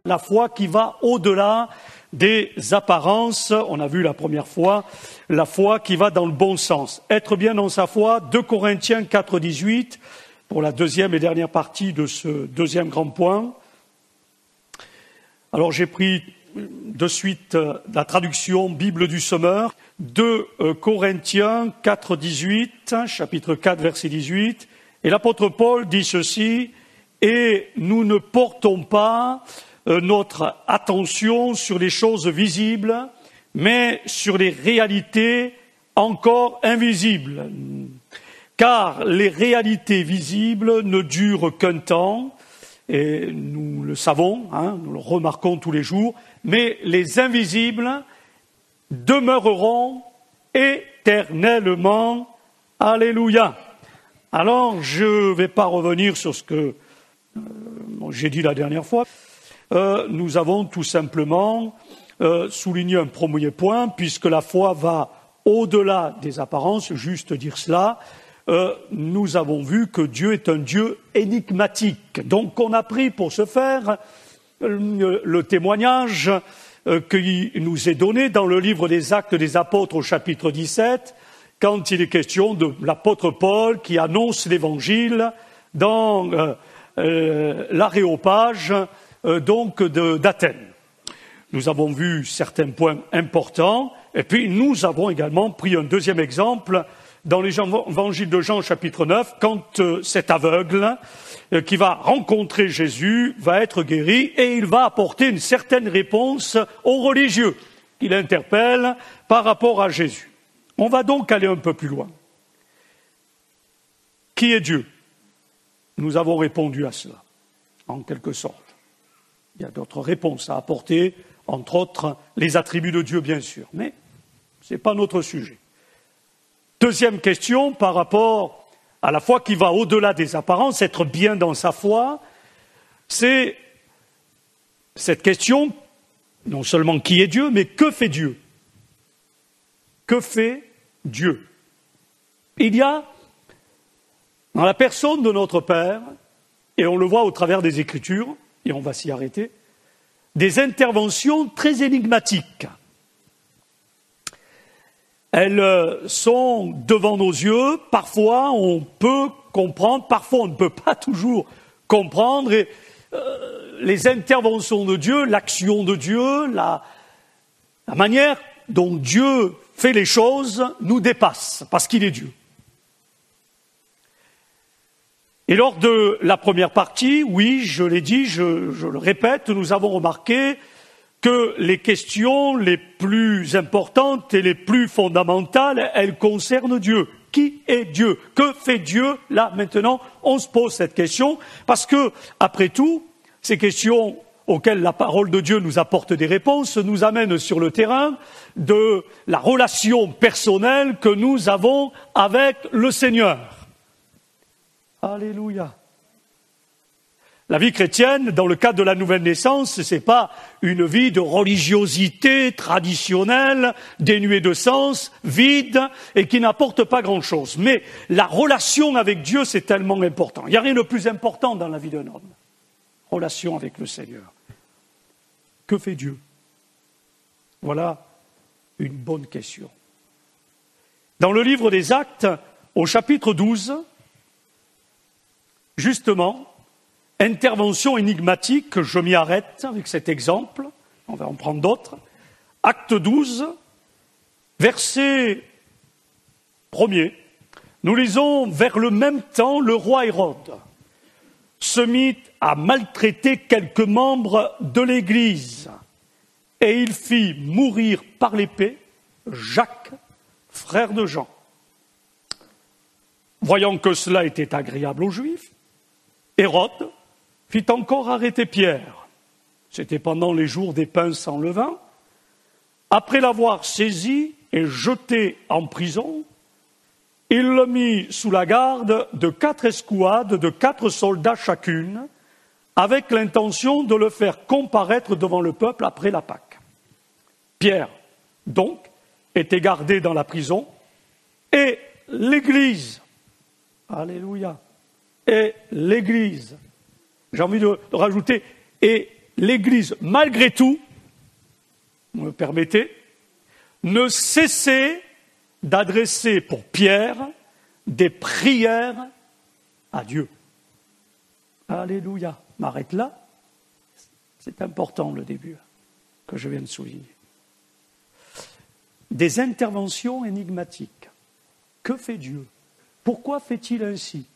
la foi qui va au-delà des apparences. On a vu la première fois, la foi qui va dans le bon sens. Être bien dans sa foi, 2 Corinthiens 4, 18, pour la deuxième et dernière partie de ce deuxième grand point. Alors j'ai pris de suite la traduction Bible du Semeur, 2 Corinthiens 4, 18, chapitre 4, verset 18, et l'apôtre Paul dit ceci, « Et nous ne portons pas notre attention sur les choses visibles, mais sur les réalités encore invisibles. Car les réalités visibles ne durent qu'un temps, et nous le savons, nous le remarquons tous les jours, mais les invisibles demeureront éternellement. Alléluia. Alors, je ne vais pas revenir sur ce que j'ai dit la dernière fois. Nous avons tout simplement souligné un premier point, puisque la foi va au-delà des apparences, juste dire cela. Nous avons vu que Dieu est un Dieu énigmatique. Donc on a pris pour ce faire le témoignage qui nous est donné dans le livre des Actes des Apôtres au chapitre 17, quand il est question de l'apôtre Paul qui annonce l'Évangile dans l'Aréopage d'Athènes. Nous avons vu certains points importants, et puis nous avons également pris un deuxième exemple dans l'évangile de Jean, chapitre 9, quand cet aveugle qui va rencontrer Jésus va être guéri et il va apporter une certaine réponse aux religieux qui l'interpellent par rapport à Jésus. On va donc aller un peu plus loin. Qui est Dieu? Nous avons répondu à cela, en quelque sorte. Il y a d'autres réponses à apporter, entre autres les attributs de Dieu, bien sûr, mais ce n'est pas notre sujet. Deuxième question par rapport à la foi qui va au-delà des apparences, être bien dans sa foi, c'est cette question, non seulement qui est Dieu, mais que fait Dieu? Que fait Dieu? Il y a, dans la personne de notre Père, et on le voit au travers des Écritures, et on va s'y arrêter, des interventions très énigmatiques. Elles sont devant nos yeux, parfois on peut comprendre, parfois on ne peut pas toujours comprendre, et les interventions de Dieu, l'action de Dieu, la manière dont Dieu fait les choses nous dépasse, parce qu'il est Dieu. Et lors de la première partie, oui, je l'ai dit, je le répète, nous avons remarqué que les questions les plus importantes et les plus fondamentales, elles concernent Dieu. Qui est Dieu? Que fait Dieu? Là, maintenant, on se pose cette question, parce que, après tout, ces questions auxquelles la parole de Dieu nous apporte des réponses nous amènent sur le terrain de la relation personnelle que nous avons avec le Seigneur. Alléluia. La vie chrétienne, dans le cadre de la nouvelle naissance, ce n'est pas une vie de religiosité traditionnelle, dénuée de sens, vide, et qui n'apporte pas grand-chose. Mais la relation avec Dieu, c'est tellement important. Il n'y a rien de plus important dans la vie d'un homme. Relation avec le Seigneur. Que fait Dieu? Voilà une bonne question. Dans le livre des Actes, au chapitre 12, justement, intervention énigmatique, je m'y arrête avec cet exemple, on va en prendre d'autres. Acte 12, verset 1er, nous lisons « Vers le même temps, le roi Hérode se mit à maltraiter quelques membres de l'Église, et il fit mourir par l'épée Jacques, frère de Jean. Voyant que cela était agréable aux Juifs, Hérode fit encore arrêter Pierre. C'était pendant les jours des pains sans levain. Après l'avoir saisi et jeté en prison, il le mit sous la garde de 4 escouades de 4 soldats chacune, avec l'intention de le faire comparaître devant le peuple après la Pâque. Pierre, donc, était gardé dans la prison, et l'Église, alléluia, et l'Église, j'ai envie de rajouter, et l'Église, malgré tout, vous me permettez, ne cessait d'adresser pour Pierre des prières à Dieu. Alléluia. M'arrête là. C'est important le début que je viens de souligner. Des interventions énigmatiques. Que fait Dieu? Pourquoi fait-il ainsi?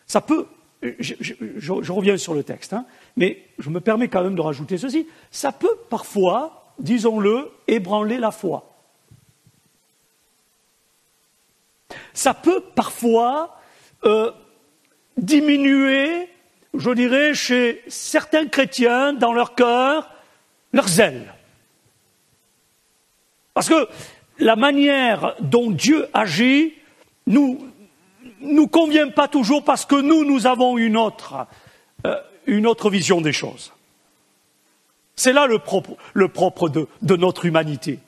Ça peut, je reviens sur le texte, mais je me permets quand même de rajouter ceci, ça peut parfois, disons-le, ébranler la foi. Ça peut parfois diminuer, je dirais, chez certains chrétiens, dans leur cœur, leur zèle. Parce que la manière dont Dieu agit nous convient pas toujours parce que nous avons une autre vision des choses. C'est là le propre de notre humanité.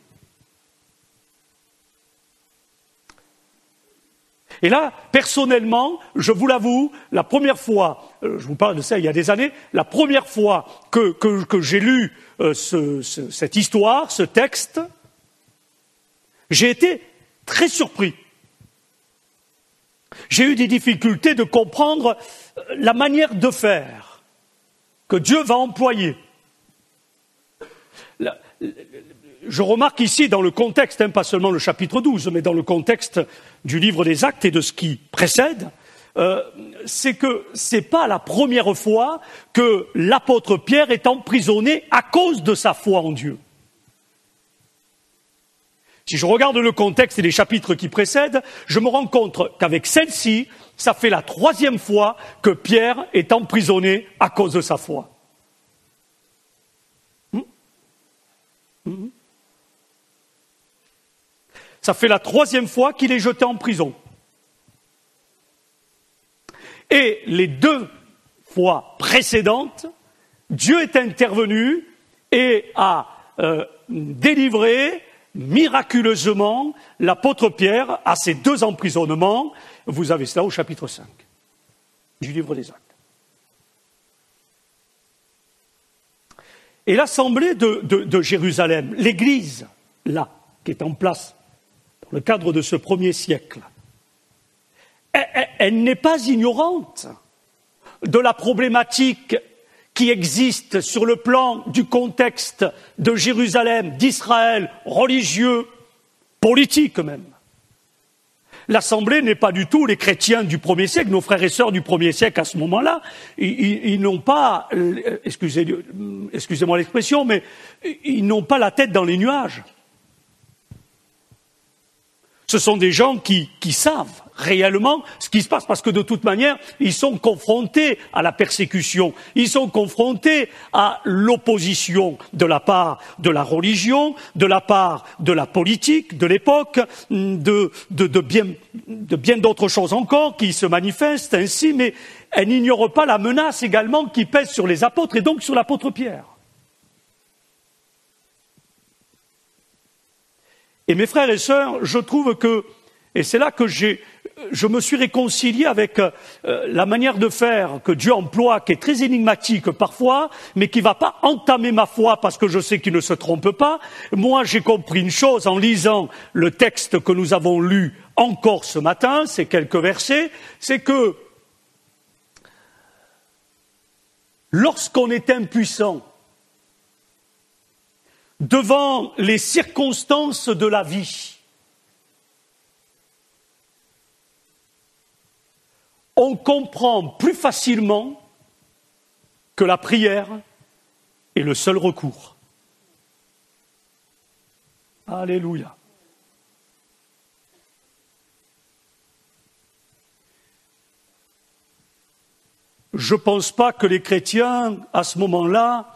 Et là, personnellement, je vous l'avoue, la première fois, je vous parle de ça il y a des années, la première fois que j'ai lu cette histoire, ce texte, j'ai été très surpris. J'ai eu des difficultés de comprendre la manière de faire que Dieu va employer. Je remarque ici, dans le contexte, pas seulement le chapitre 12, mais dans le contexte du livre des Actes et de ce qui précède, c'est que c'est pas la première fois que l'apôtre Pierre est emprisonné à cause de sa foi en Dieu. Si je regarde le contexte et les chapitres qui précèdent, je me rends compte qu'avec celle-ci, ça fait la 3e fois que Pierre est emprisonné à cause de sa foi. Ça fait la 3e fois qu'il est jeté en prison. Et les 2 fois précédentes, Dieu est intervenu et a délivré miraculeusement l'apôtre Pierre à ces 2 emprisonnements. Vous avez cela au chapitre 5 du livre des Actes. Et l'assemblée de Jérusalem, l'église, là, qui est en place dans le cadre de ce 1er siècle, elle n'est pas ignorante de la problématique qui existe sur le plan du contexte de Jérusalem, d'Israël, religieux, politique même. L'Assemblée n'est pas du tout les chrétiens du 1er siècle, nos frères et sœurs du 1er siècle à ce moment-là. Ils n'ont pas, excusez-moi l'expression, mais ils n'ont pas la tête dans les nuages. Ce sont des gens qui savent réellement ce qui se passe, parce que de toute manière, ils sont confrontés à la persécution, ils sont confrontés à l'opposition de la part de la religion, de la part de la politique de l'époque, de bien d'autres choses encore qui se manifestent ainsi, mais elle n'ignore pas la menace également qui pèse sur les apôtres et donc sur l'apôtre Pierre. Et mes frères et sœurs, je trouve que, et c'est là que je me suis réconcilié avec la manière de faire que Dieu emploie, qui est très énigmatique parfois, mais qui ne va pas entamer ma foi parce que je sais qu'il ne se trompe pas. Moi, j'ai compris une chose en lisant le texte que nous avons lu encore ce matin, ces quelques versets, c'est que lorsqu'on est impuissant devant les circonstances de la vie, on comprend plus facilement que la prière est le seul recours. Alléluia. Je ne pense pas que les chrétiens, à ce moment-là,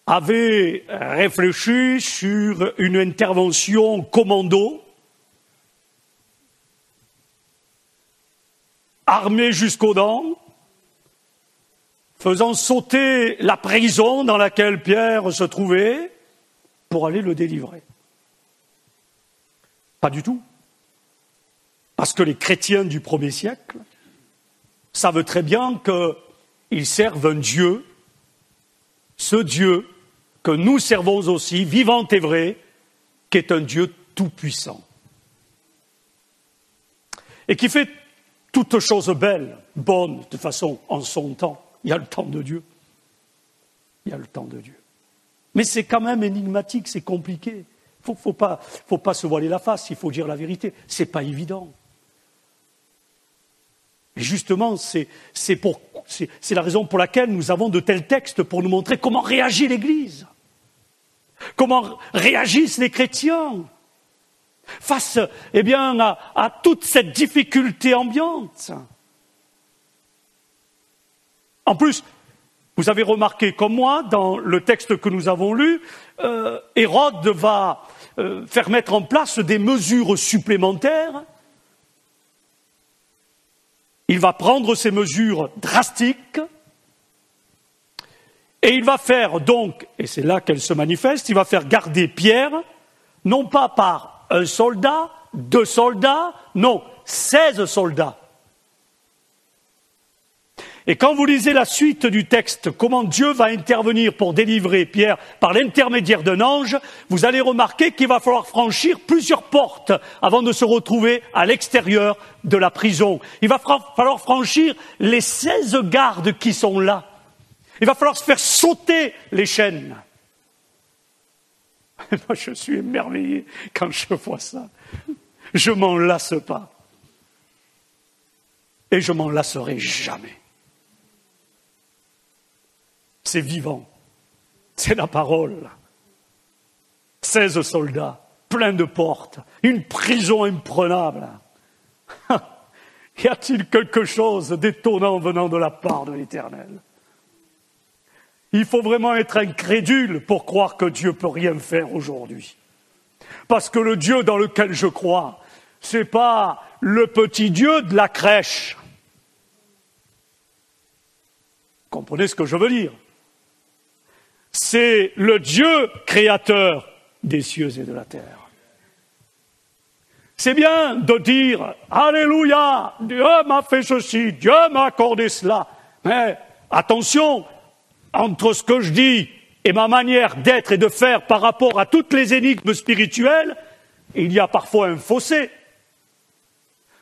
avaient réfléchi sur une intervention commando, armés jusqu'aux dents, faisant sauter la prison dans laquelle Pierre se trouvait pour aller le délivrer. Pas du tout. Parce que les chrétiens du 1er siècle savent très bien qu'ils servent un Dieu ce Dieu que nous servons aussi, vivant et vrai, qui est un Dieu tout-puissant. Et qui fait toutes choses belles, bonnes, de façon en son temps. Il y a le temps de Dieu. Il y a le temps de Dieu. Mais c'est quand même énigmatique, c'est compliqué. Faut pas se voiler la face, il faut dire la vérité. C'est pas évident. Et justement, c'est la raison pour laquelle nous avons de tels textes pour nous montrer comment réagit l'Église. Comment réagissent les chrétiens face à toute cette difficulté ambiante. En plus, vous avez remarqué comme moi, dans le texte que nous avons lu, Hérode va faire mettre en place des mesures supplémentaires. Il va prendre ces mesures drastiques et il va faire donc, et c'est là qu'elle se manifeste, il va faire garder Pierre, non pas par un soldat, 2 soldats, non, 16 soldats. Et quand vous lisez la suite du texte, comment Dieu va intervenir pour délivrer Pierre par l'intermédiaire d'un ange, vous allez remarquer qu'il va falloir franchir plusieurs portes avant de se retrouver à l'extérieur de la prison. Il va falloir franchir les 16 gardes qui sont là. Il va falloir se faire sauter les chaînes. Moi, je suis émerveillé quand je vois ça. Je m'en lasse pas. Et je m'en lasserai jamais. C'est vivant. C'est la parole. 16 soldats, plein de portes, une prison imprenable. Y a-t-il quelque chose d'étonnant venant de la part de l'Éternel? Il faut vraiment être incrédule pour croire que Dieu peut rien faire aujourd'hui. Parce que le Dieu dans lequel je crois, c'est pas le petit Dieu de la crèche. Vous comprenez ce que je veux dire? C'est le Dieu créateur des cieux et de la terre. C'est bien de dire « Alléluia, Dieu m'a fait ceci, Dieu m'a accordé cela ». Mais attention, entre ce que je dis et ma manière d'être et de faire par rapport à toutes les énigmes spirituelles, il y a parfois un fossé.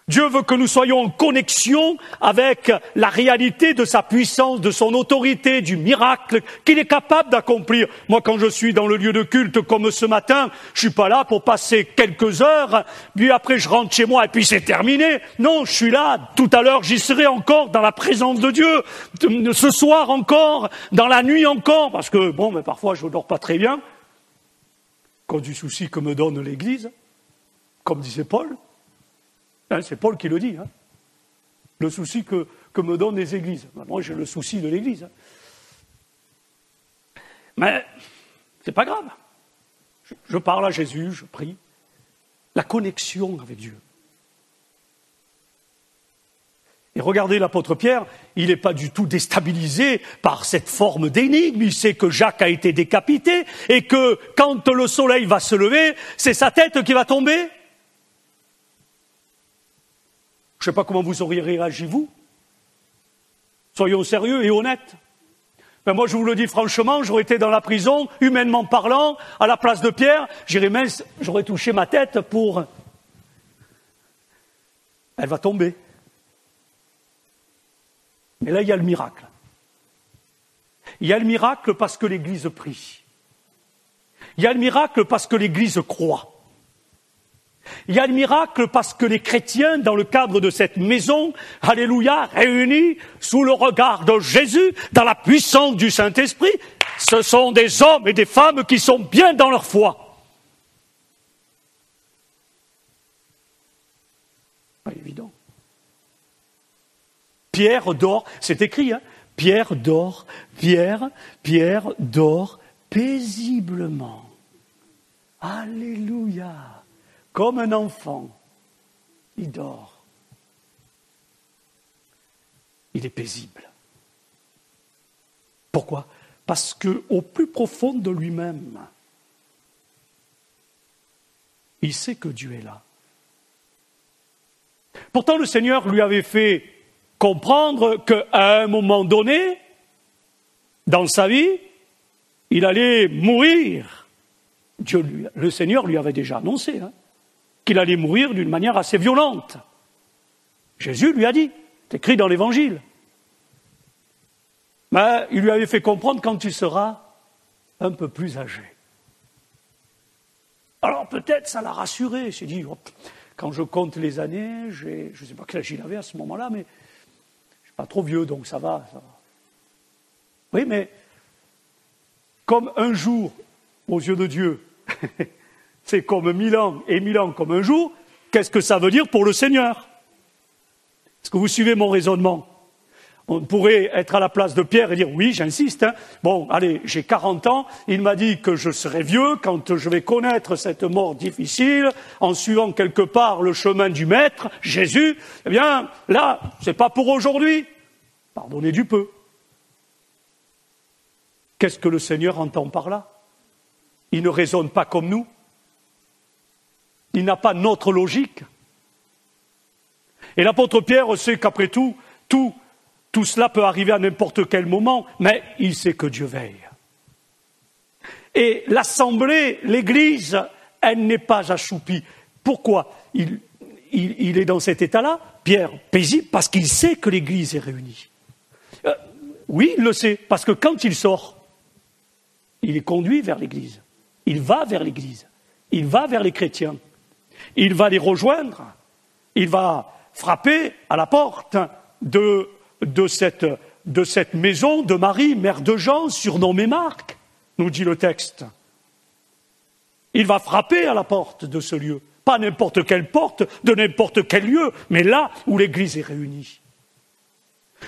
Dieu veut que nous soyons en connexion avec la réalité de sa puissance, de son autorité, du miracle qu'il est capable d'accomplir. Moi, quand je suis dans le lieu de culte comme ce matin, je suis pas là pour passer quelques heures, puis après je rentre chez moi et puis c'est terminé. Non, je suis là, tout à l'heure j'y serai encore dans la présence de Dieu, ce soir encore, dans la nuit encore, parce que mais parfois je ne dors pas très bien, à cause du souci que me donne l'Église, comme disait Paul. C'est Paul qui le dit, le souci que me donnent les églises. Moi, j'ai le souci de l'église. Mais c'est pas grave. Je parle à Jésus, je prie. La connexion avec Dieu. Et regardez l'apôtre Pierre, il n'est pas du tout déstabilisé par cette forme d'énigme. Il sait que Jacques a été décapité et que quand le soleil va se lever, c'est sa tête qui va tomber. Je ne sais pas comment vous auriez réagi, vous. Soyons sérieux et honnêtes. Mais moi, je vous le dis franchement, j'aurais été dans la prison, humainement parlant, à la place de Pierre, j'aurais touché ma tête pour... Elle va tomber. Et là, il y a le miracle. Il y a le miracle parce que l'Église prie. Il y a le miracle parce que l'Église croit. Il y a le miracle parce que les chrétiens, dans le cadre de cette maison, alléluia, réunis sous le regard de Jésus, dans la puissance du Saint-Esprit, ce sont des hommes et des femmes qui sont bien dans leur foi. Pas évident. Pierre dort, c'est écrit, Pierre dort paisiblement. Alléluia. Comme un enfant, il dort. Il est paisible. Pourquoi? Parce qu'au plus profond de lui-même, il sait que Dieu est là. Pourtant, le Seigneur lui avait fait comprendre qu'à un moment donné, dans sa vie, il allait mourir. Le Seigneur lui avait déjà annoncé qu'il allait mourir d'une manière assez violente. Jésus lui a dit, c'est écrit dans l'Évangile. Mais il lui avait fait comprendre quand il sera un peu plus âgé. Alors peut-être ça l'a rassuré. Il s'est dit, quand je compte les années, je ne sais pas quel âge il avait à ce moment-là, mais je ne suis pas trop vieux, donc ça va. Oui, mais comme un jour, aux yeux de Dieu, c'est comme 1000 ans, et 1000 ans comme un jour, qu'est-ce que ça veut dire pour le Seigneur? Est-ce que vous suivez mon raisonnement? On pourrait être à la place de Pierre et dire, oui, j'insiste, bon, allez, j'ai 40 ans, il m'a dit que je serai vieux quand je vais connaître cette mort difficile, en suivant quelque part le chemin du Maître, Jésus, eh bien, là, c'est pas pour aujourd'hui. Pardonnez du peu. Qu'est-ce que le Seigneur entend par là? Il ne raisonne pas comme nous. Il n'a pas notre logique. Et l'apôtre Pierre sait qu'après tout cela peut arriver à n'importe quel moment, mais il sait que Dieu veille. Et l'Assemblée, l'Église, elle n'est pas assoupie. Pourquoi il est dans cet état-là, Pierre, paisible, parce qu'il sait que l'Église est réunie. Oui, il le sait, parce que quand il sort, il est conduit vers l'Église. Il va vers l'Église. Il va vers les chrétiens. Il va les rejoindre. Il va frapper à la porte de cette maison de Marie, mère de Jean, surnommée Marc, nous dit le texte. Il va frapper à la porte de ce lieu. Pas n'importe quelle porte, de n'importe quel lieu, mais là où l'Église est réunie.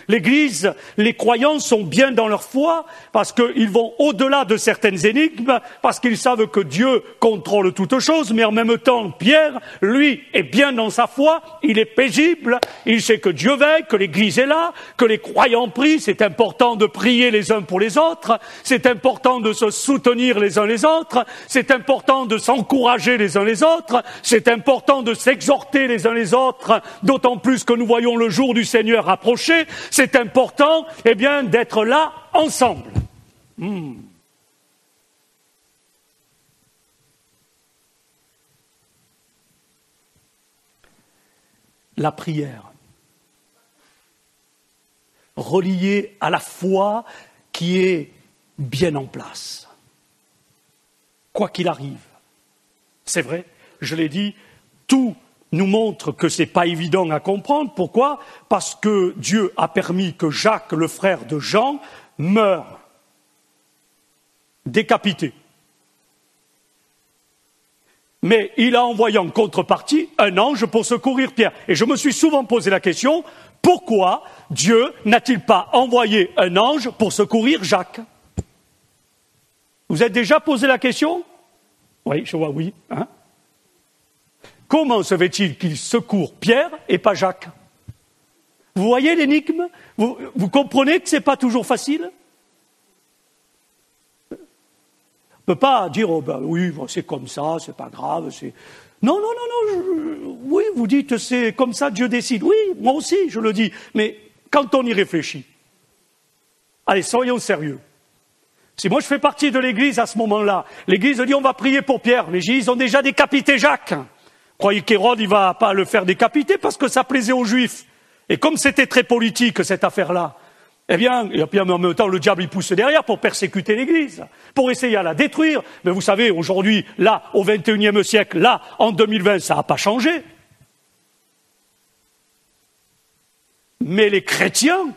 L'Église, les croyants sont bien dans leur foi parce qu'ils vont au-delà de certaines énigmes, parce qu'ils savent que Dieu contrôle toutes choses, mais en même temps, Pierre, lui, est bien dans sa foi, il est paisible, il sait que Dieu veille, que l'Église est là, que les croyants prient, c'est important de prier les uns pour les autres, c'est important de se soutenir les uns les autres, c'est important de s'encourager les uns les autres, c'est important de s'exhorter les uns les autres, d'autant plus que nous voyons le jour du Seigneur approcher. C'est important, eh bien, d'être là ensemble. La prière, reliée à la foi qui est bien en place. Quoi qu'il arrive, c'est vrai, je l'ai dit, tout nous montre que ce n'est pas évident à comprendre. Pourquoi? Parce que Dieu a permis que Jacques, le frère de Jean, meure décapité. Mais il a envoyé en contrepartie un ange pour secourir Pierre. Et je me suis souvent posé la question, pourquoi Dieu n'a-t-il pas envoyé un ange pour secourir Jacques? Vous êtes déjà posé la question? Oui, je vois oui. Comment se fait-il qu'il secourt Pierre et pas Jacques? Vous voyez l'énigme? Vous comprenez que ce n'est pas toujours facile? On ne peut pas dire, oui, c'est comme ça, c'est pas grave. Non, oui, vous dites, c'est comme ça, Dieu décide. Oui, moi aussi, je le dis. Mais quand on y réfléchit, allez, soyons sérieux. Si moi je fais partie de l'Église à ce moment-là, l'Église dit, on va prier pour Pierre. Mais ils ont déjà décapité Jacques. Croyez qu'Hérode, il ne va pas le faire décapiter parce que ça plaisait aux Juifs. Et comme c'était très politique, cette affaire-là, eh bien, et puis en même temps, le diable, il pousse derrière pour persécuter l'Église, pour essayer à la détruire. Mais vous savez, aujourd'hui, là, au XXIe siècle, là, en 2020, ça n'a pas changé. Mais les chrétiens,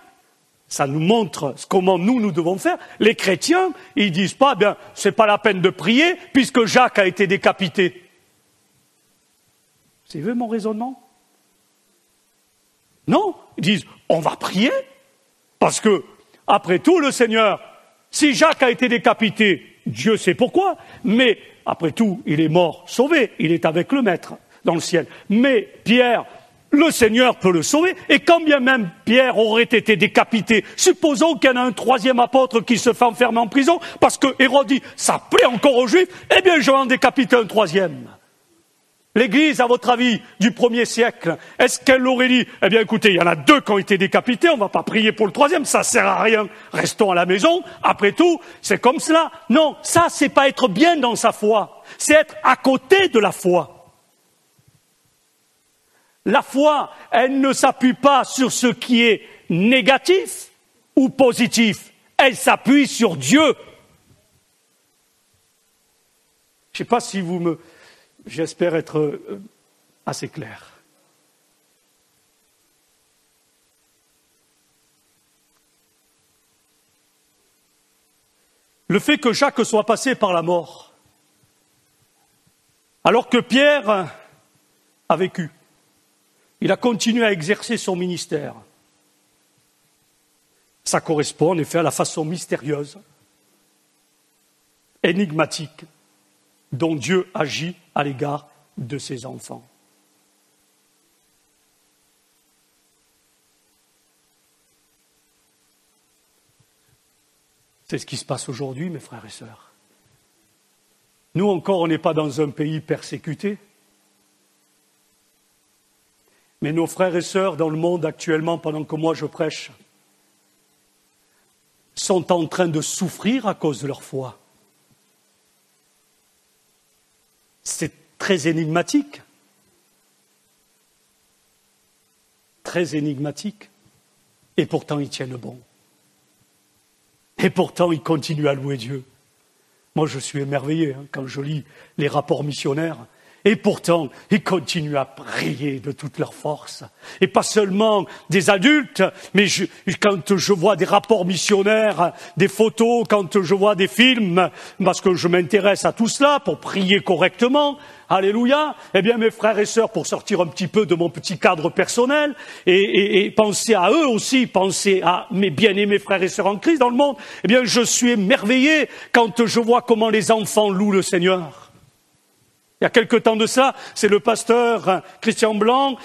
ça nous montre comment nous devons faire. Les chrétiens, ils disent pas, bien, c'est pas la peine de prier puisque Jacques a été décapité. C'est vu mon raisonnement? Non, ils disent, on va prier, parce que, après tout, le Seigneur, si Jacques a été décapité, Dieu sait pourquoi, mais, après tout, il est mort, sauvé, il est avec le Maître, dans le ciel. Mais, Pierre, le Seigneur peut le sauver, et quand bien même Pierre aurait été décapité, supposons qu'il y en a un troisième apôtre qui se fait enfermer en prison, parce que Hérode dit, ça plaît encore aux Juifs, eh bien, je vais en décapiter un troisième. L'Église, à votre avis, du 1er siècle, est-ce qu'elle aurait dit, eh bien écoutez, il y en a 2 qui ont été décapités, on ne va pas prier pour le 3e, ça ne sert à rien, restons à la maison, après tout, c'est comme cela. Non, ça, c'est pas être bien dans sa foi, c'est être à côté de la foi. La foi, elle ne s'appuie pas sur ce qui est négatif ou positif, elle s'appuie sur Dieu. Je ne sais pas si j'espère être assez clair. Le fait que Jacques soit passé par la mort, alors que Pierre a vécu, il a continué à exercer son ministère. Ça correspond en effet à la façon mystérieuse, énigmatique, dont Dieu agit à l'égard de ses enfants. C'est ce qui se passe aujourd'hui, mes frères et sœurs. Nous encore, on n'est pas dans un pays persécuté, mais nos frères et sœurs dans le monde actuellement, pendant que moi je prêche, sont en train de souffrir à cause de leur foi. C'est très énigmatique. Très énigmatique. Et pourtant, ils tiennent bon. Et pourtant, ils continuent à louer Dieu. Moi, je suis émerveillé quand je lis les rapports missionnaires. Et pourtant, ils continuent à prier de toute leur force. Et pas seulement des adultes, mais quand je vois des rapports missionnaires, des photos, quand je vois des films, parce que je m'intéresse à tout cela pour prier correctement, alléluia, eh bien mes frères et sœurs, pour sortir un petit peu de mon petit cadre personnel, et penser à eux aussi, penser à mes bien-aimés frères et sœurs en Christ dans le monde, eh bien je suis émerveillé quand je vois comment les enfants louent le Seigneur. Il y a quelque temps de ça, c'est le pasteur Christian Blanc,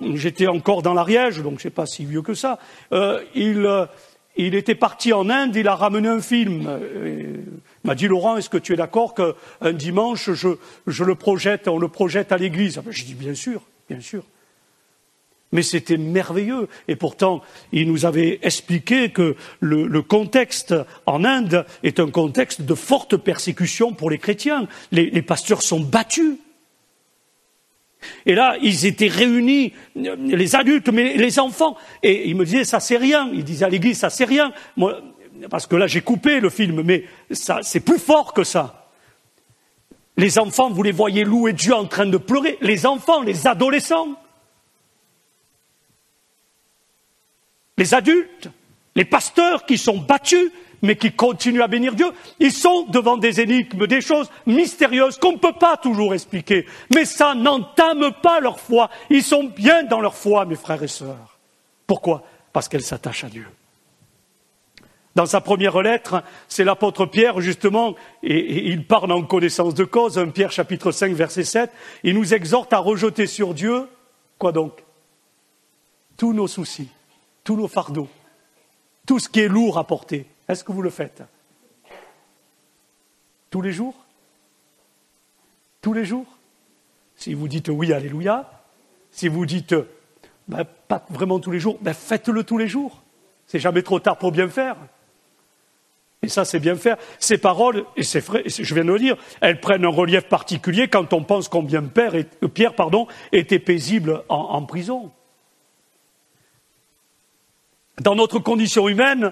j'étais encore dans l'Ariège, donc je ne sais pas si vieux que ça, il était parti en Inde, il a ramené un film. Il m'a dit, Laurent, est-ce que tu es d'accord qu'un dimanche, on le projette à l'église? J'ai dit, bien sûr, bien sûr. Mais c'était merveilleux. Et pourtant, il nous avait expliqué que le contexte en Inde est un contexte de forte persécution pour les chrétiens. Les pasteurs sont battus. Et là, ils étaient réunis, les adultes, mais les enfants. Et il me disait, ça c'est rien. Il disait à l'église, ça c'est rien. Moi, parce que là, j'ai coupé le film, mais ça, c'est plus fort que ça. Les enfants, vous les voyez louer Dieu en train de pleurer. Les enfants, les adolescents. Les adultes, les pasteurs qui sont battus, mais qui continuent à bénir Dieu, ils sont devant des énigmes, des choses mystérieuses qu'on ne peut pas toujours expliquer. Mais ça n'entame pas leur foi. Ils sont bien dans leur foi, mes frères et sœurs. Pourquoi? Parce qu'elle s'attache à Dieu. Dans sa première lettre, c'est l'apôtre Pierre, justement, et il parle en connaissance de cause, 1 Pierre chapitre 5, verset 7, il nous exhorte à rejeter sur Dieu, quoi donc? Tous nos soucis, tous nos fardeaux, tout ce qui est lourd à porter. Est-ce que vous le faites? Tous les jours? Tous les jours? Si vous dites oui, alléluia. Si vous dites pas vraiment tous les jours, faites-le tous les jours. C'est jamais trop tard pour bien faire. Et ça, c'est bien faire. Ces paroles, et c'est vrai, je viens de le dire, elles prennent un relief particulier quand on pense combien Pierre était paisible en prison. Dans notre condition humaine,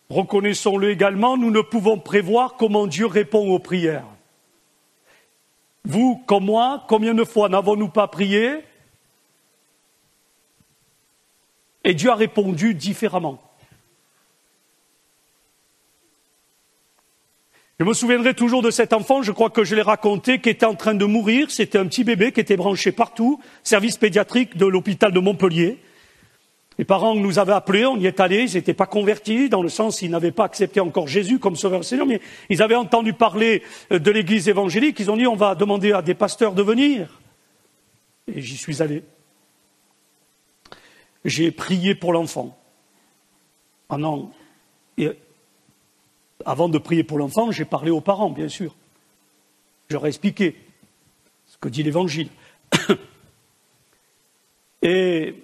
reconnaissons-le également, nous ne pouvons prévoir comment Dieu répond aux prières. Vous, comme moi, combien de fois n'avons-nous pas prié? Et Dieu a répondu différemment. Je me souviendrai toujours de cet enfant, je crois que je l'ai raconté, qui était en train de mourir. C'était un petit bébé qui était branché partout, service pédiatrique de l'hôpital de Montpellier. Les parents nous avaient appelés, on y est allés, ils n'étaient pas convertis, dans le sens ils n'avaient pas accepté encore Jésus comme Sauveur et Seigneur, mais ils avaient entendu parler de l'église évangélique, ils ont dit on va demander à des pasteurs de venir. Et j'y suis allé. J'ai prié pour l'enfant. Avant de prier pour l'enfant, j'ai parlé aux parents, bien sûr. Je leur ai expliqué ce que dit l'Évangile. Et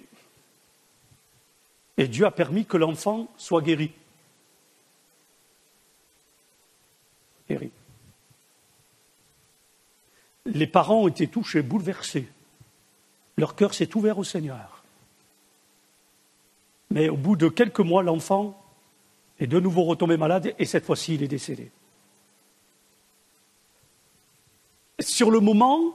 Dieu a permis que l'enfant soit guéri. Guéri. Les parents ont été touchés, bouleversés. Leur cœur s'est ouvert au Seigneur. Mais au bout de quelques mois, l'enfant est de nouveau retombé malade et cette fois-ci, il est décédé. Sur le moment,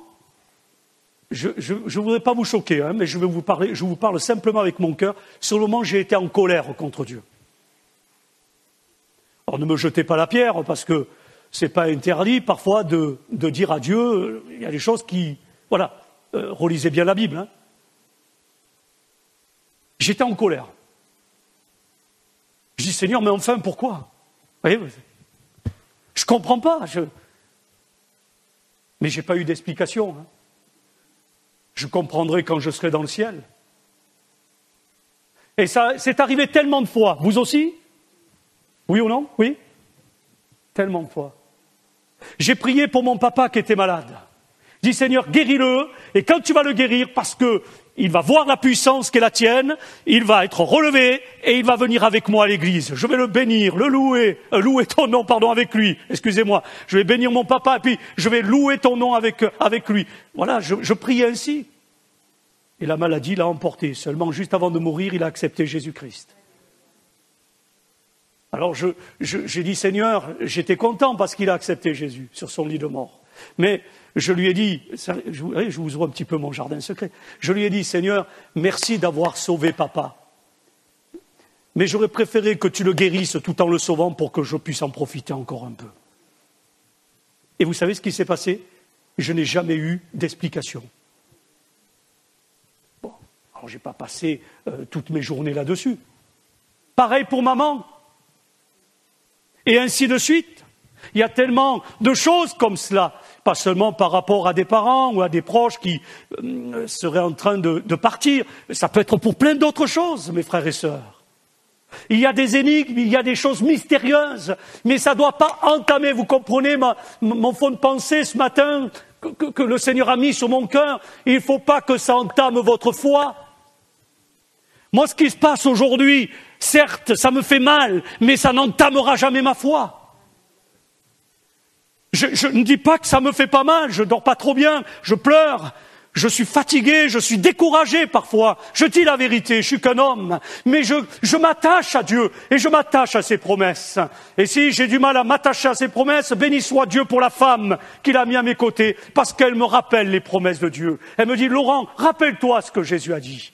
je ne voudrais pas vous choquer, hein, mais je vous parle simplement avec mon cœur. Sur le moment, j'ai été en colère contre Dieu. Alors ne me jetez pas la pierre, parce que ce n'est pas interdit parfois de dire à Dieu, il y a des choses qui... Voilà, relisez bien la Bible. Hein. J'étais en colère. Je dis, Seigneur, mais enfin, pourquoi? Vous voyez, je ne comprends pas. Mais je n'ai pas eu d'explication. Hein. Je comprendrai quand je serai dans le ciel. Et ça, c'est arrivé tellement de fois. Vous aussi? Oui ou non? Oui? Tellement de fois. J'ai prié pour mon papa qui était malade. Je dis, Seigneur, guéris-le. Et quand tu vas le guérir, parce que il va voir la puissance qui est la tienne, il va être relevé et il va venir avec moi à l'église. Je vais le bénir, le louer ton nom, avec lui. Excusez-moi. Je vais bénir mon papa et puis je vais louer ton nom avec lui. Voilà, je priais ainsi. Et la maladie l'a emporté. Seulement, juste avant de mourir, il a accepté Jésus-Christ. Alors, j'ai dit, Seigneur, j'étais content parce qu'il a accepté Jésus sur son lit de mort. Mais je lui ai dit, je vous ouvre un petit peu mon jardin secret, je lui ai dit, Seigneur, merci d'avoir sauvé papa. Mais j'aurais préféré que tu le guérisses tout en le sauvant pour que je puisse en profiter encore un peu. Et vous savez ce qui s'est passé? Je n'ai jamais eu d'explication. Bon, alors je n'ai pas passé toutes mes journées là-dessus. Pareil pour maman. Et ainsi de suite. Il y a tellement de choses comme cela, pas seulement par rapport à des parents ou à des proches qui seraient en train de partir, ça peut être pour plein d'autres choses, mes frères et sœurs. Il y a des énigmes, il y a des choses mystérieuses, mais ça ne doit pas entamer, vous comprenez mon fond de pensée ce matin que le Seigneur a mis sur mon cœur, il ne faut pas que ça entame votre foi. Moi, ce qui se passe aujourd'hui, certes, ça me fait mal, mais ça n'entamera jamais ma foi. Je ne dis pas que ça me fait pas mal, je dors pas trop bien, je pleure, je suis fatigué, je suis découragé parfois. Je dis la vérité, je suis qu'un homme, mais je m'attache à Dieu et je m'attache à ses promesses. Et si j'ai du mal à m'attacher à ses promesses, béni soit Dieu pour la femme qu'il a mis à mes côtés, parce qu'elle me rappelle les promesses de Dieu. Elle me dit, Laurent, rappelle-toi ce que Jésus a dit.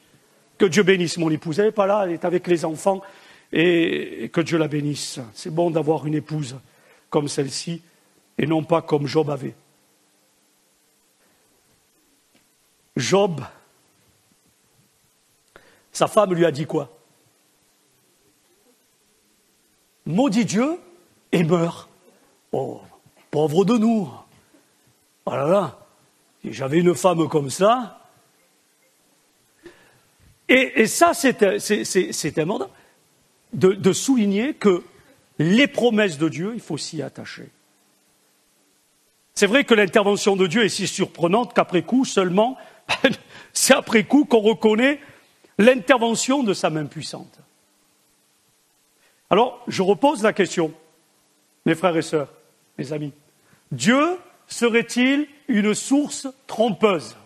Que Dieu bénisse mon épouse. Elle n'est pas là, elle est avec les enfants, et que Dieu la bénisse. C'est bon d'avoir une épouse comme celle-ci, et non pas comme Job avait. Job, sa femme lui a dit quoi? Maudit Dieu et meurt. Oh, pauvre de nous. Oh là là, si j'avais une femme comme ça. Et ça, c'est important de souligner que les promesses de Dieu, il faut s'y attacher. C'est vrai que l'intervention de Dieu est si surprenante qu'après coup, seulement, c'est après coup qu'on reconnaît l'intervention de sa main puissante. Alors, je repose la question, mes frères et sœurs, mes amis. Dieu serait-il une source trompeuse?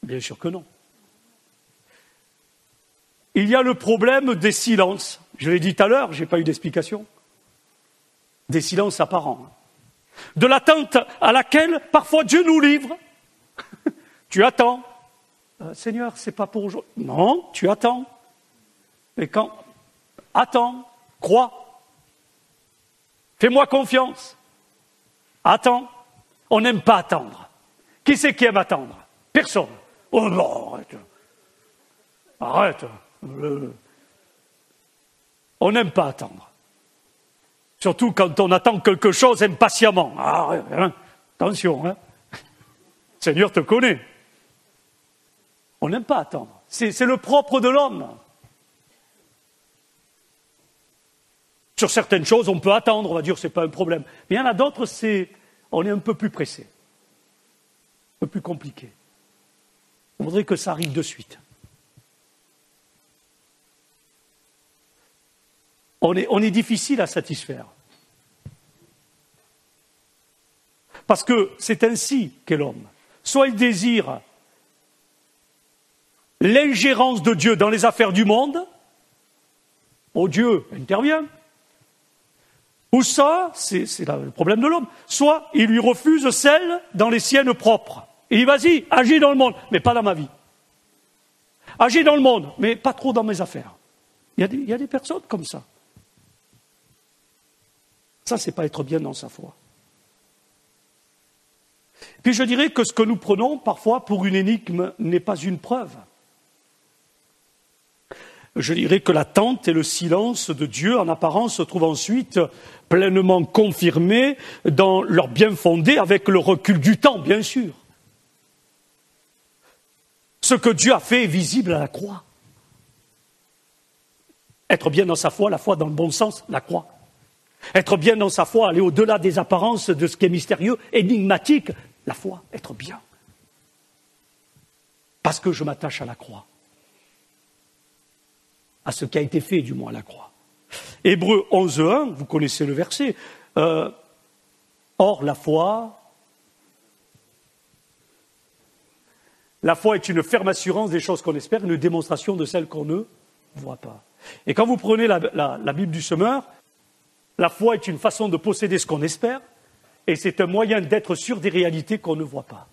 Bien sûr que non. Il y a le problème des silences. Je l'ai dit tout à l'heure, je n'ai pas eu d'explication. Des silences apparents. De l'attente à laquelle, parfois, Dieu nous livre. Tu attends. Seigneur, c'est pas pour aujourd'hui. Non, tu attends. Mais quand? Attends, crois. Fais-moi confiance. Attends. On n'aime pas attendre. Qui c'est qui aime attendre? Personne. Oh non, arrête. Arrête. On n'aime pas attendre. Surtout quand on attend quelque chose impatiemment. Ah, hein, attention, hein. Le Seigneur te connaît. On n'aime pas attendre. C'est le propre de l'homme. Sur certaines choses, on peut attendre, on va dire que ce n'est pas un problème. Mais il y en a d'autres, on est un peu plus pressé, un peu plus compliqué. On voudrait que ça arrive de suite. On est difficile à satisfaire. Parce que c'est ainsi qu'est l'homme. Soit il désire l'ingérence de Dieu dans les affaires du monde, Dieu intervient. Ou ça, c'est le problème de l'homme. Soit il lui refuse celle dans les siennes propres. Il dit, vas-y, agis dans le monde, mais pas dans ma vie. Agis dans le monde, mais pas trop dans mes affaires. Il y a des personnes comme ça. Ça, c'est pas être bien dans sa foi. Puis je dirais que ce que nous prenons parfois pour une énigme n'est pas une preuve. Je dirais que l'attente et le silence de Dieu, en apparence, se trouvent ensuite pleinement confirmés dans leur bien fondé, avec le recul du temps, bien sûr. Ce que Dieu a fait est visible à la croix. Être bien dans sa foi, la foi dans le bon sens, la croix. Être bien dans sa foi, aller au-delà des apparences de ce qui est mystérieux, énigmatique, la foi, être bien. Parce que je m'attache à la croix. À ce qui a été fait, du moins, à la croix. Hébreux 11.1, vous connaissez le verset. Or, la foi est une ferme assurance des choses qu'on espère, une démonstration de celles qu'on ne voit pas. Et quand vous prenez la Bible du Semeur, la foi est une façon de posséder ce qu'on espère, et c'est un moyen d'être sûr des réalités qu'on ne voit pas.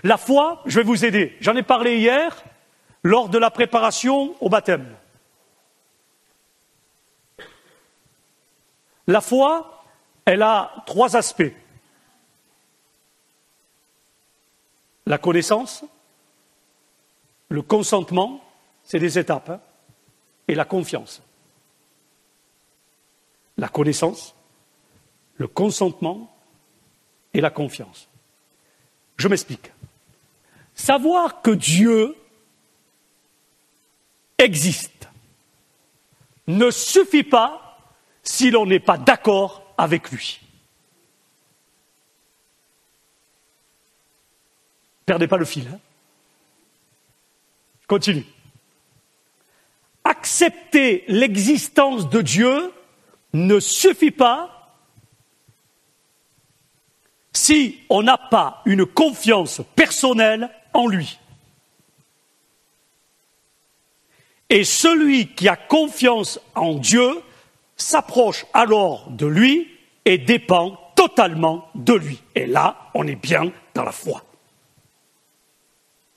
La foi, je vais vous aider. J'en ai parlé hier, lors de la préparation au baptême. La foi, elle a 3 aspects. La connaissance, le consentement, c'est des étapes, et la confiance. La connaissance, le consentement et la confiance. Je m'explique. Savoir que Dieu existe ne suffit pas si l'on n'est pas d'accord avec lui. Perdez pas le fil. Je continue. Accepter l'existence de Dieu ne suffit pas si on n'a pas une confiance personnelle en lui. Et celui qui a confiance en Dieu s'approche alors de lui et dépend totalement de lui. Et là, on est bien dans la foi.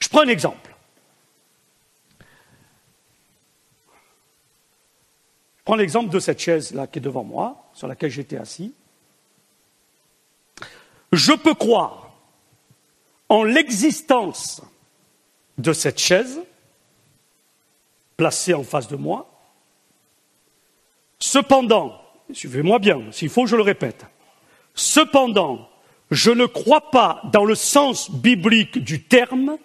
Je prends un exemple. Je prends l'exemple de cette chaise-là qui est devant moi, sur laquelle j'étais assis. Je peux croire en l'existence de cette chaise placée en face de moi. Cependant, suivez-moi bien, s'il faut je le répète, cependant, je ne crois pas dans le sens biblique du terme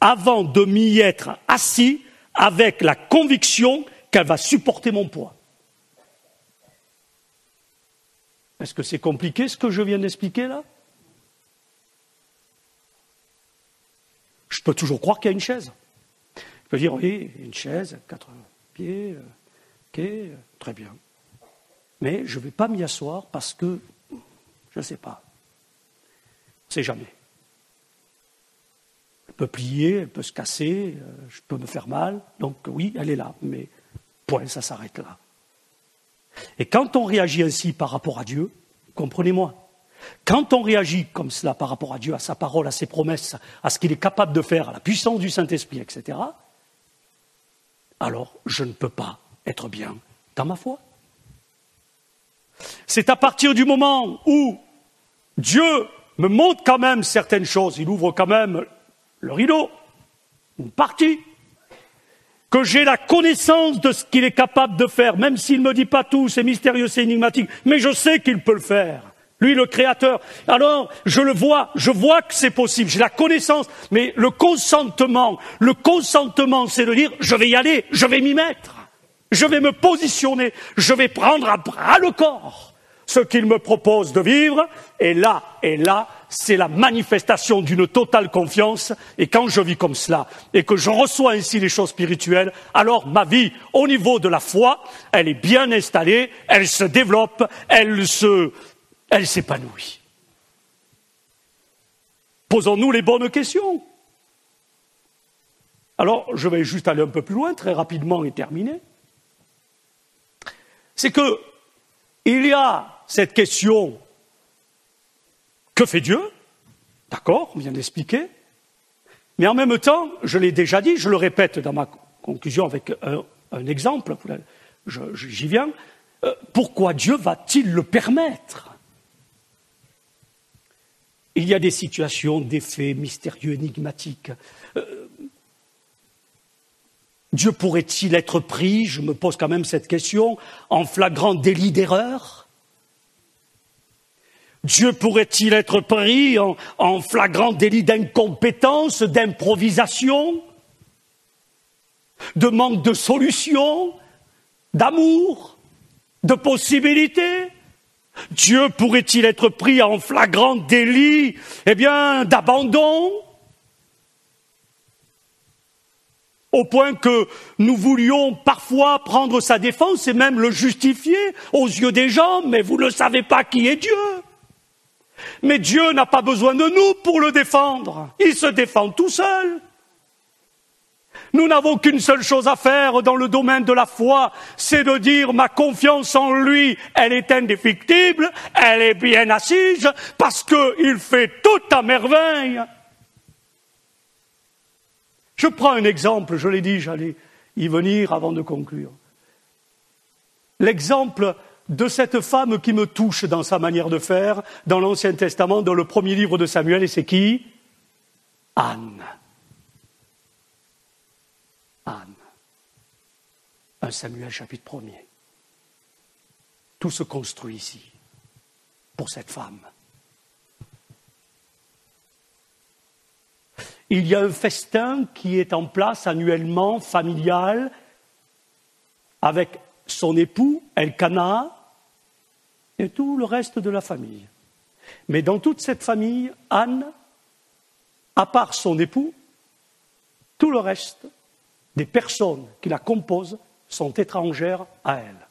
avant de m'y être assis avec la conviction qu'elle va supporter mon poids. Est-ce que c'est compliqué ce que je viens d'expliquer là? Je peux toujours croire qu'il y a une chaise. Je peux dire, oui, une chaise, 4 pieds, ok, très bien. Mais je ne vais pas m'y asseoir parce que, je ne sais pas, on ne sait jamais. Elle peut plier, elle peut se casser, je peux me faire mal, donc oui, elle est là, mais point, ça s'arrête là. Et quand on réagit ainsi par rapport à Dieu, comprenez-moi, quand on réagit comme cela par rapport à Dieu, à sa parole, à ses promesses, à ce qu'il est capable de faire, à la puissance du Saint-Esprit, etc., alors je ne peux pas être bien dans ma foi. C'est à partir du moment où Dieu me montre quand même certaines choses, il ouvre quand même le rideau, une partie, que j'ai la connaissance de ce qu'il est capable de faire, même s'il ne me dit pas tout, c'est mystérieux, c'est énigmatique, mais je sais qu'il peut le faire. Lui, le Créateur. Alors, je vois que c'est possible, j'ai la connaissance, mais le consentement, c'est de dire, je vais y aller, je vais m'y mettre. Je vais me positionner, je vais prendre à bras le corps ce qu'il me propose de vivre, et là, c'est la manifestation d'une totale confiance, et quand je vis comme cela, et que je reçois ainsi les choses spirituelles, alors ma vie, au niveau de la foi, elle est bien installée, elle se développe, elle s'épanouit. Posons-nous les bonnes questions. Alors, je vais juste aller un peu plus loin, très rapidement et terminer. C'est que, il y a cette question, que fait Dieu? D'accord, on vient d'expliquer. Mais en même temps, je l'ai déjà dit, je le répète dans ma conclusion avec un exemple, j'y viens, pourquoi Dieu va-t-il le permettre? Il y a des situations, des faits mystérieux, énigmatiques. Dieu pourrait-il être pris, je me pose quand même cette question, en flagrant délit d'erreur? Dieu pourrait-il être pris en flagrant délit d'incompétence, d'improvisation, de manque de solution, d'amour, de possibilités? Dieu pourrait-il être pris en flagrant délit, d'abandon, au point que nous voulions parfois prendre sa défense et même le justifier aux yeux des gens, mais vous ne savez pas qui est Dieu. Mais Dieu n'a pas besoin de nous pour le défendre, il se défend tout seul. Nous n'avons qu'une seule chose à faire dans le domaine de la foi, c'est de dire ma confiance en lui, elle est indéfectible, elle est bien assise, parce qu'il fait tout à merveille. Je prends un exemple, je l'ai dit, j'allais y venir avant de conclure. L'exemple de cette femme qui me touche dans sa manière de faire, dans l'Ancien Testament, dans le premier livre de Samuel, et c'est qui? Anne. Anne. 1 Samuel chapitre 1er. Tout se construit ici, pour cette femme. Il y a un festin qui est en place annuellement, familial, avec son époux, Elkana, et tout le reste de la famille. Mais dans toute cette famille, Anne, à part son époux, tout le reste des personnes qui la composent sont étrangères à elle.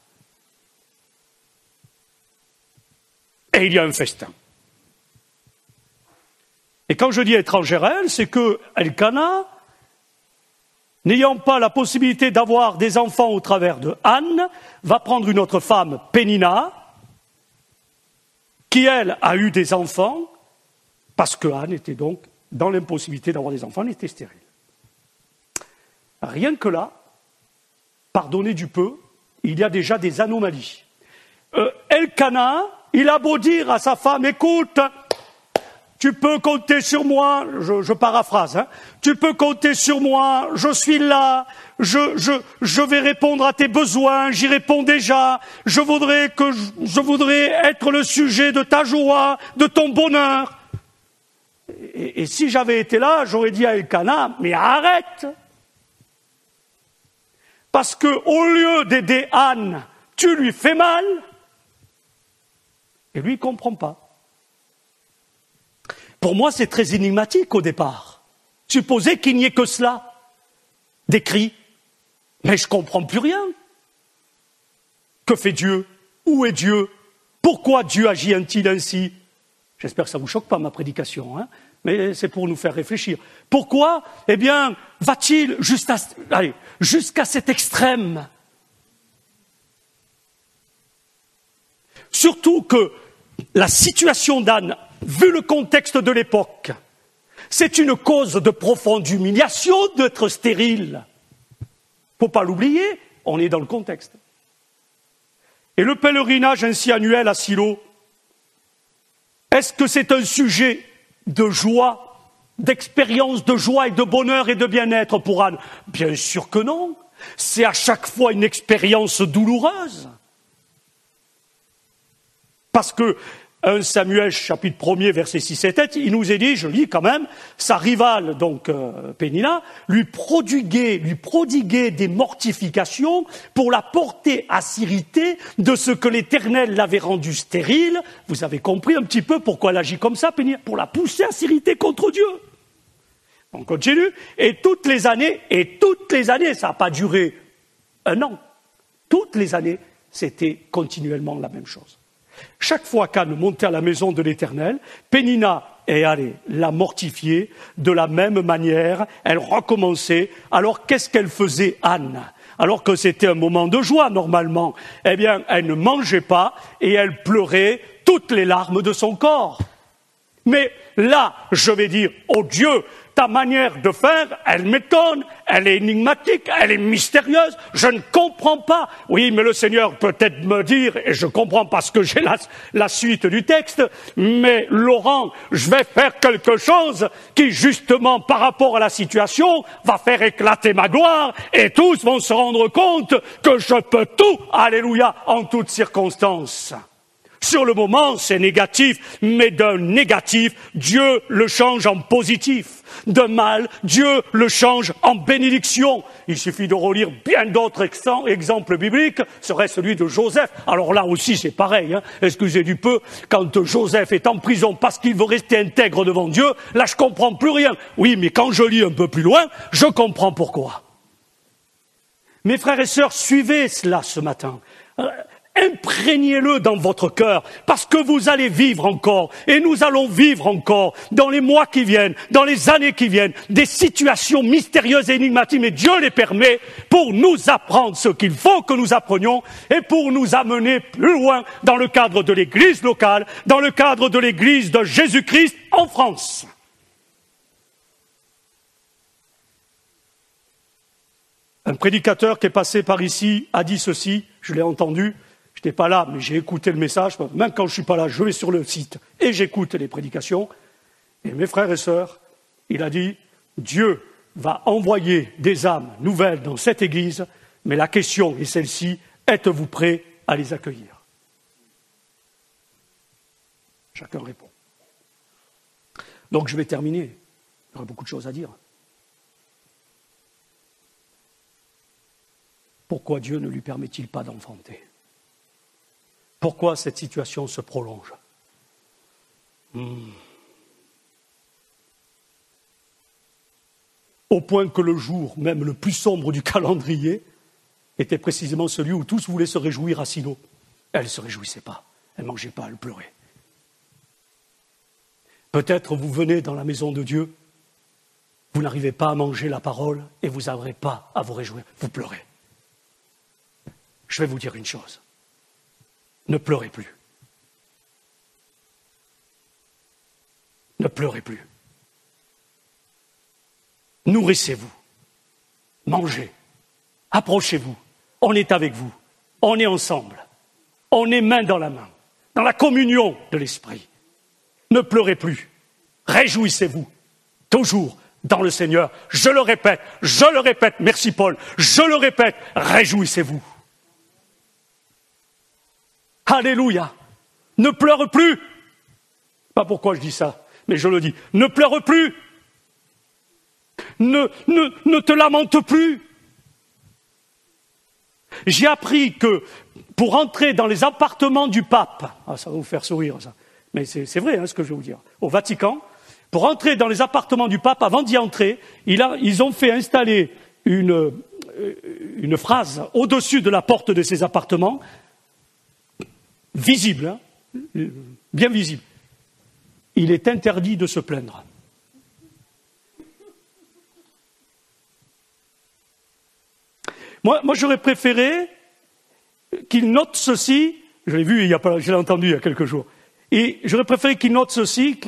Et il y a un festin. Et quand je dis étrangère à elle, c'est que Elkana, n'ayant pas la possibilité d'avoir des enfants au travers de Anne, va prendre une autre femme, Pénina, qui, elle, a eu des enfants, parce que Anne était donc dans l'impossibilité d'avoir des enfants, elle était stérile. Rien que là, pardonnez du peu, il y a déjà des anomalies. Elkana, il a beau dire à sa femme, écoute, tu peux compter sur moi, je paraphrase, hein, tu peux compter sur moi, je suis là, je vais répondre à tes besoins, j'y réponds déjà, je voudrais être le sujet de ta joie, de ton bonheur. Et si j'avais été là, j'aurais dit à Elkana, mais arrête! Parce que au lieu d'aider Anne, tu lui fais mal, et lui, il ne comprend pas. Pour moi, c'est très énigmatique au départ. Supposez qu'il n'y ait que cela, décrit. Mais je ne comprends plus rien. Que fait Dieu? Où est Dieu? Pourquoi Dieu agit-il ainsi? J'espère que ça ne vous choque pas ma prédication, hein, mais c'est pour nous faire réfléchir. Pourquoi? Va-t-il jusqu'à cet extrême? Surtout que la situation d'Anne, vu le contexte de l'époque, c'est une cause de profonde humiliation d'être stérile. Il ne faut pas l'oublier, on est dans le contexte. Et le pèlerinage ainsi annuel à Silo, est-ce que c'est un sujet de joie, d'expérience de joie et de bonheur et de bien-être pour Anne? Bien sûr que non. C'est à chaque fois une expérience douloureuse. Parce que 1 Samuel chapitre 1er verset 6 et 7, il nous est dit, je lis quand même, sa rivale donc Pénina lui prodiguait des mortifications pour la porter à s'irriter de ce que l'Éternel l'avait rendu stérile. Vous avez compris un petit peu pourquoi elle agit comme ça, Pénina, pour la pousser à s'irriter contre Dieu. On continue, et toutes les années, ça n'a pas duré un an, toutes les années, c'était continuellement la même chose. Chaque fois qu'Anne montait à la maison de l'Éternel, Pénina est allée la mortifier de la même manière, elle recommençait. Alors qu'est-ce qu'elle faisait, Anne ? Alors que c'était un moment de joie normalement, eh bien elle ne mangeait pas et elle pleurait toutes les larmes de son corps. Mais là, je vais dire, oh Dieu, ta manière de faire, elle m'étonne, elle est énigmatique, elle est mystérieuse, je ne comprends pas. Oui, mais le Seigneur peut peut-être me dire, et je comprends parce que j'ai la suite du texte, mais Laurent, je vais faire quelque chose qui, justement, par rapport à la situation, va faire éclater ma gloire, et tous vont se rendre compte que je peux tout, alléluia, en toutes circonstances. Sur le moment, c'est négatif, mais d'un négatif, Dieu le change en positif. D'un mal, Dieu le change en bénédiction. Il suffit de relire bien d'autres exemples bibliques, serait celui de Joseph. Alors là aussi, c'est pareil, excusez du peu, quand Joseph est en prison parce qu'il veut rester intègre devant Dieu, là je comprends plus rien. Oui, mais quand je lis un peu plus loin, je comprends pourquoi. Mes frères et sœurs, suivez cela ce matin. Imprégnez-le dans votre cœur, parce que vous allez vivre encore, et nous allons vivre encore, dans les mois qui viennent, dans les années qui viennent, des situations mystérieuses et énigmatiques, mais Dieu les permet pour nous apprendre ce qu'il faut que nous apprenions, et pour nous amener plus loin dans le cadre de l'Église locale, dans le cadre de l'Église de Jésus-Christ en France. Un prédicateur qui est passé par ici a dit ceci, je l'ai entendu, je n'étais pas là, mais j'ai écouté le message. Même quand je ne suis pas là, je vais sur le site et j'écoute les prédications. Et mes frères et sœurs, il a dit, Dieu va envoyer des âmes nouvelles dans cette église, mais la question est celle-ci, êtes-vous prêts à les accueillir ? Chacun répond. Donc je vais terminer. Il y aurait beaucoup de choses à dire. Pourquoi Dieu ne lui permet-il pas d'enfanter ? Pourquoi cette situation se prolonge ? Au point que le jour, même le plus sombre du calendrier, était précisément celui où tous voulaient se réjouir à Silo. Elle ne se réjouissait pas, elle ne mangeait pas, elle pleurait. Peut-être vous venez dans la maison de Dieu, vous n'arrivez pas à manger la parole et vous n'arrivez pas à vous réjouir, vous pleurez. Je vais vous dire une chose. Ne pleurez plus. Ne pleurez plus. Nourrissez-vous. Mangez. Approchez-vous. On est avec vous. On est ensemble. On est main dans la main. Dans la communion de l'Esprit. Ne pleurez plus. Réjouissez-vous. Toujours dans le Seigneur. Je le répète. Merci Paul. Je le répète. Réjouissez-vous. Alléluia. Ne pleure plus. Pas pourquoi je dis ça, mais je le dis. Ne pleure plus. Ne te lamente plus. J'ai appris que pour entrer dans les appartements du pape, ça va vous faire sourire ça, mais c'est vrai ce que je vais vous dire, au Vatican, pour entrer dans les appartements du pape, avant d'y entrer, ils ont fait installer une phrase au-dessus de la porte de ces appartements, visible, bien visible. Il est interdit de se plaindre. Moi, j'aurais préféré qu'il note ceci, je l'ai entendu il y a quelques jours, et j'aurais préféré qu'il note ceci,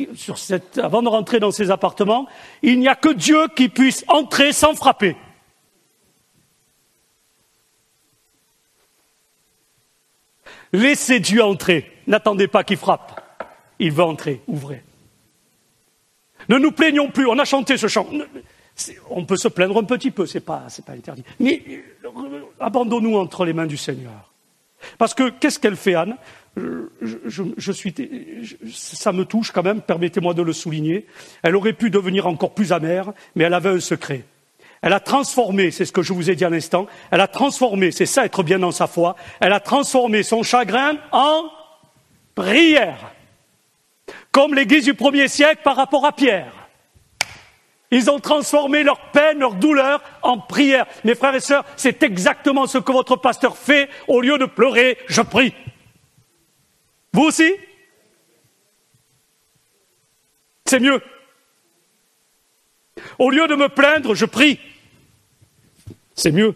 avant de rentrer dans ces appartements, il n'y a que Dieu qui puisse entrer sans frapper. Laissez Dieu entrer. N'attendez pas qu'il frappe. Il veut entrer. Ouvrez. Ne nous plaignons plus. On a chanté ce chant. On peut se plaindre un petit peu. C'est pas interdit. Mais abandonnons-nous entre les mains du Seigneur. Parce que qu'est-ce qu'elle fait, Anne? Ça me touche quand même, permettez-moi de le souligner. Elle aurait pu devenir encore plus amère, mais elle avait un secret. Elle a transformé, c'est ce que je vous ai dit à l'instant, elle a transformé, c'est ça être bien dans sa foi, elle a transformé son chagrin en prière. Comme l'Église du 1er siècle par rapport à Pierre. Ils ont transformé leur peine, leur douleur en prière. Mes frères et sœurs, c'est exactement ce que votre pasteur fait. Au lieu de pleurer, je prie. Vous aussi? C'est mieux. Au lieu de me plaindre, je prie. C'est mieux.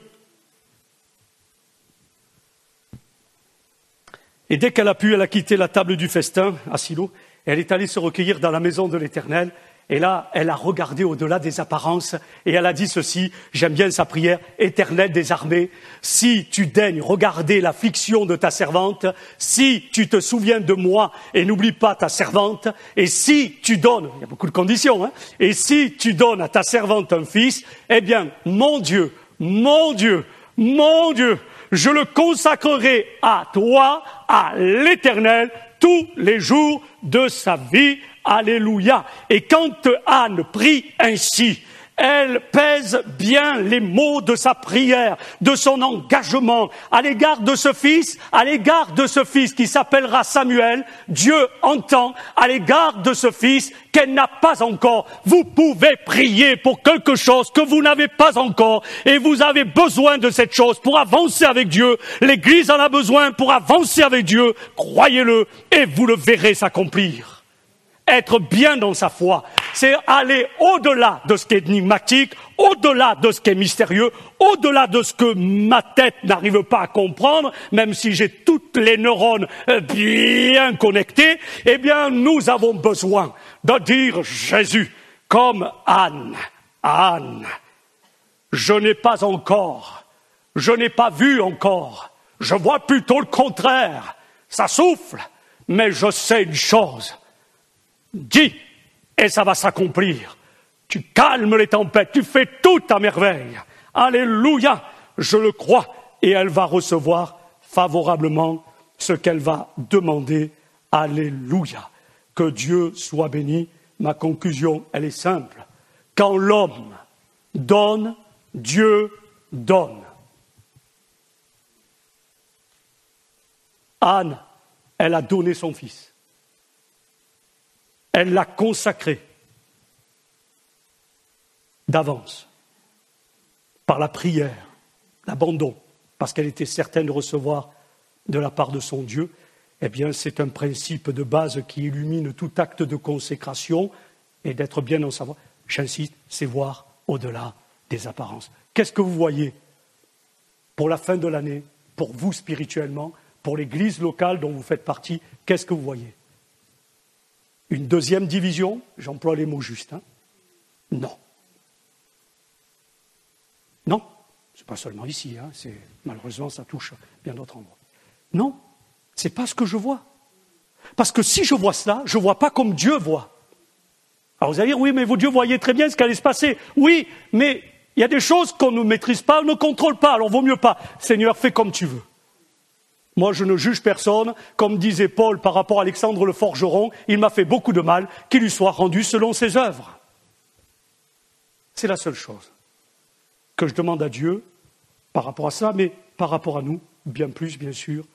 Et dès qu'elle a pu, elle a quitté la table du festin à Silo. Elle est allée se recueillir dans la maison de l'Éternel. Et là, elle a regardé au-delà des apparences et elle a dit ceci, j'aime bien sa prière, Éternel des armées, si tu daignes regarder l'affliction de ta servante, si tu te souviens de moi et n'oublie pas ta servante, et si tu donnes, il y a beaucoup de conditions, hein, et si tu donnes à ta servante un fils, eh bien, mon Dieu, mon Dieu, mon Dieu, je le consacrerai à toi, à l'Éternel, tous les jours de sa vie. Alléluia. Et quand Anne prie ainsi, elle pèse bien les mots de sa prière, de son engagement à l'égard de ce fils qui s'appellera Samuel. Dieu entend à l'égard de ce fils qu'elle n'a pas encore. Vous pouvez prier pour quelque chose que vous n'avez pas encore et vous avez besoin de cette chose pour avancer avec Dieu. L'Église en a besoin pour avancer avec Dieu. Croyez-le et vous le verrez s'accomplir. Être bien dans sa foi, c'est aller au-delà de ce qui est énigmatique, au-delà de ce qui est mystérieux, au-delà de ce que ma tête n'arrive pas à comprendre, même si j'ai toutes les neurones bien connectées, eh bien, nous avons besoin de dire Jésus, comme Anne, je n'ai pas encore, je n'ai pas vu encore, je vois plutôt le contraire, ça souffle, mais je sais une chose, dis, et ça va s'accomplir. Tu calmes les tempêtes, tu fais tout à merveille. Alléluia, je le crois. Et elle va recevoir favorablement ce qu'elle va demander. Alléluia. Que Dieu soit béni. Ma conclusion, elle est simple. Quand l'homme donne, Dieu donne. Anne, elle a donné son fils. Elle l'a consacré d'avance, par la prière, l'abandon, parce qu'elle était certaine de recevoir de la part de son Dieu. Eh bien, c'est un principe de base qui illumine tout acte de consécration et d'être bien dans sa voie. J'insiste, c'est voir au-delà des apparences. Qu'est-ce que vous voyez pour la fin de l'année, pour vous spirituellement, pour l'église locale dont vous faites partie? Qu'est-ce que vous voyez? Une deuxième division, j'emploie les mots justes, hein? Non. Non, c'est pas seulement ici, hein, malheureusement ça touche bien d'autres endroits. Non, c'est pas ce que je vois. Parce que si je vois cela, je ne vois pas comme Dieu voit. Alors vous allez dire, oui, mais Dieu voyait très bien ce qui allait se passer. Oui, mais il y a des choses qu'on ne maîtrise pas, on ne contrôle pas, alors vaut mieux pas. Seigneur, fais comme tu veux. Moi, je ne juge personne. Comme disait Paul par rapport à Alexandre le forgeron, il m'a fait beaucoup de mal, qu'il lui soit rendu selon ses œuvres. C'est la seule chose que je demande à Dieu par rapport à ça, mais par rapport à nous, bien plus, bien sûr.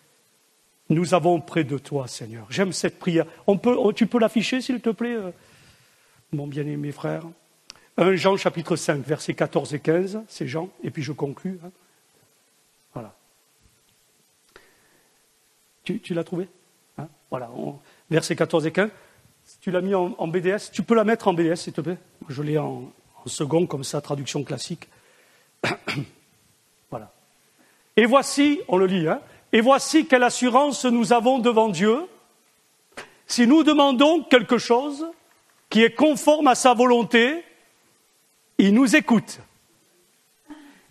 Nous avons près de toi, Seigneur. J'aime cette prière. Tu peux l'afficher, s'il te plaît, mon bien-aimé frère. 1 Jean, chapitre 5, versets 14 et 15, c'est Jean, et puis je conclus. Hein. Voilà. Tu l'as trouvé, hein? Voilà, versets 14 et 15. Tu l'as mis en BDS. Tu peux la mettre en BDS, s'il te plaît. Je l'ai en second, comme ça, traduction classique. Voilà. Et voici, on le lit, hein, et voici quelle assurance nous avons devant Dieu. Si nous demandons quelque chose qui est conforme à sa volonté, il nous écoute.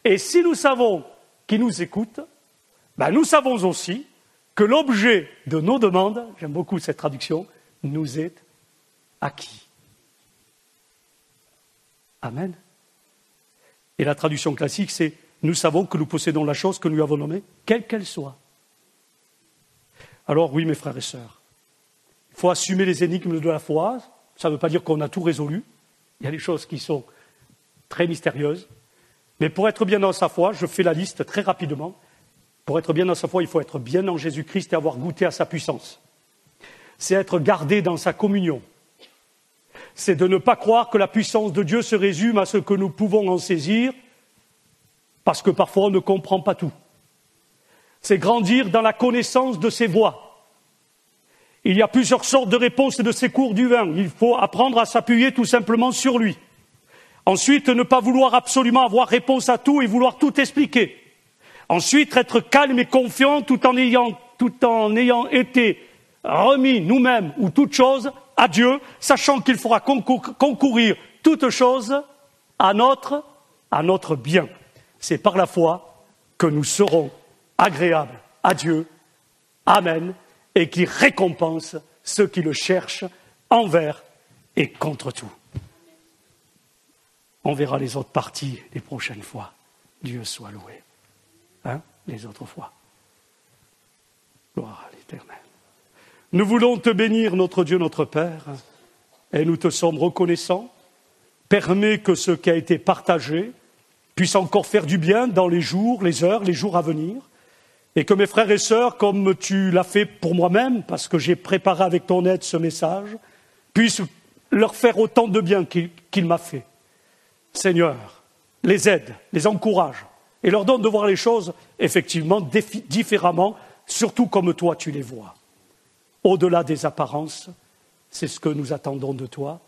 Et si nous savons qu'il nous écoute, ben nous savons aussi que l'objet de nos demandes, j'aime beaucoup cette traduction, nous est acquis. Amen. Et la traduction classique, c'est « Nous savons que nous possédons la chose que nous avons nommée, quelle qu'elle soit. » Alors oui, mes frères et sœurs, il faut assumer les énigmes de la foi. Ça ne veut pas dire qu'on a tout résolu. Il y a des choses qui sont très mystérieuses. Mais pour être bien dans sa foi, je fais la liste très rapidement. Pour être bien dans sa foi, il faut être bien en Jésus-Christ et avoir goûté à sa puissance. C'est être gardé dans sa communion. C'est de ne pas croire que la puissance de Dieu se résume à ce que nous pouvons en saisir, parce que parfois on ne comprend pas tout. C'est grandir dans la connaissance de ses voies. Il y a plusieurs sortes de réponses et de secours divins. Il faut apprendre à s'appuyer tout simplement sur lui. Ensuite, ne pas vouloir absolument avoir réponse à tout et vouloir tout expliquer. Ensuite, être calme et confiant tout en ayant été remis nous-mêmes ou toute chose à Dieu, sachant qu'il fera concourir toute chose à notre bien. C'est par la foi que nous serons agréables à Dieu. Amen. Et qui récompense ceux qui le cherchent envers et contre tout. On verra les autres parties les prochaines fois. Dieu soit loué. Les autres fois. Gloire à l'Éternel. Nous voulons te bénir, notre Dieu, notre Père, et nous te sommes reconnaissants. Permets que ce qui a été partagé puisse encore faire du bien dans les jours, les heures, les jours à venir, et que mes frères et sœurs, comme tu l'as fait pour moi-même, parce que j'ai préparé avec ton aide ce message, puissent leur faire autant de bien qu'il m'a fait. Seigneur, les aide, les encourage, et leur donne de voir les choses, effectivement, différemment, surtout comme toi tu les vois. Au-delà des apparences, c'est ce que nous attendons de toi.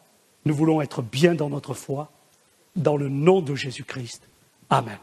Nous voulons être bien dans notre foi, dans le nom de Jésus-Christ. Amen.